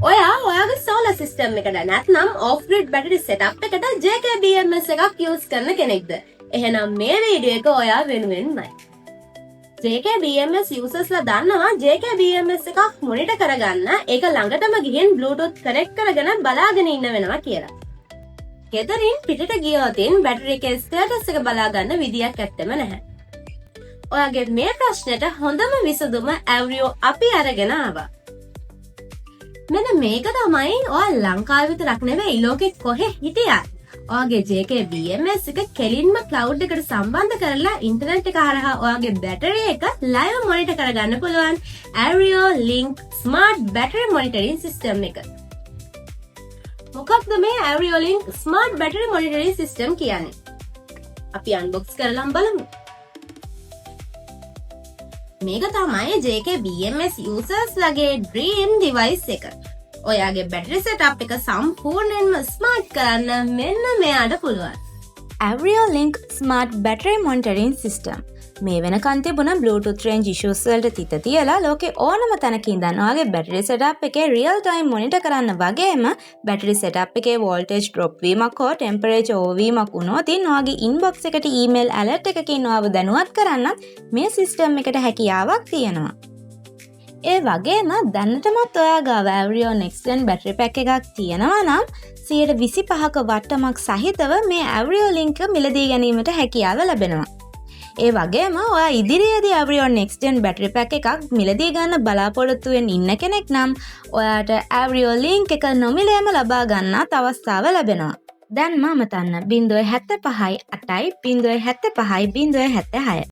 ඔයා ඔයාගේ solar system එකට නැත්නම් off grid battery setup එකට JKBMS එකක් use කරන කෙනෙක්ද? එහෙනම් මේ වීඩියෝ එක ඔයා වෙනුවෙන්මයි. JKBMS users ලා දන්නවා JKBMS එකක් monitor කරගන්න ඒක ළඟටම ගිහින් Bluetooth connect කරගෙන බලාගෙන ඉන්න වෙනවා කියලා. ගෙදරින් පිටට ගියොතින් බැටරි එකේ status එක බලා ගන්න විදියක් ඇත්තෙම නැහැ. ඔයාගේ මේ ප්‍රශ්නෙට හොඳම විසඳුම Avreo අපි අරගෙන ආවා. මෙන්න මේක තමයි ඔයා ලංකාවේ විතරක් නෙවෙයි ලෝකෙ කොහෙ හිටියත් ඔයාගේ JKBMS එක කෙලින්ම cloud එකට සම්බන්ධ කරලා ඉන්ටර්නෙට් එක හරහා ඔයාගේ බැටරි එක live monitor කරගන්න පුළුවන් Avreo Link Smart Battery Monitoring System එක. මොකක්ද මේ Avreo Link Smart Battery Monitoring System කියන්නේ? අපි unbox කරලා බලමු. මේක තමයි JKBMS users ලගේ dream device එක. ඔයාගේ battery setup එක සම්පූර්ණයෙන්ම smart කරන්න මෙන්න මෙයාට පුළුවන්. Avreo Link Smart Battery Monitoring System. මේ වෙනකන් තිබුණ Bluetooth range issues වලට තිත තියලා ලෝකේ ඕනම තැනක ඉඳන් ඔයාගේ battery setup එකේ real time monitor කරන්න වගේම battery setup එකේ voltage drop වීමක් හෝ temperature over වීමක් වුණොත් ඔයාගේ inbox එකට email alert එකකින් ඔයාව දැනුවත් කරන්නත් මේ system එකට හැකියාවක් තියෙනවා. ඒ වගේම දැනටමත් ඔයා ගාව Avreo Next Gen battery pack එකක් තියෙනවා නම් 125ක වට්ටමක් සහිතව මේ Avreo Link මිලදී ගැනීමට හැකියාව ලැබෙනවා. ඒ වගේම ඔයා ඉදිරියේදී Avreo Next Gen battery pack එකක් මිලදී ගන්න බලාපොරොත්තු වෙන ඉන්න කෙනෙක් නම් ඔයාට Avreo Link එක නොමිලේම ලබා ගන්නත් අවස්ථාව ලැබෙනවා. දැන් මම තන්න 075 8 075 076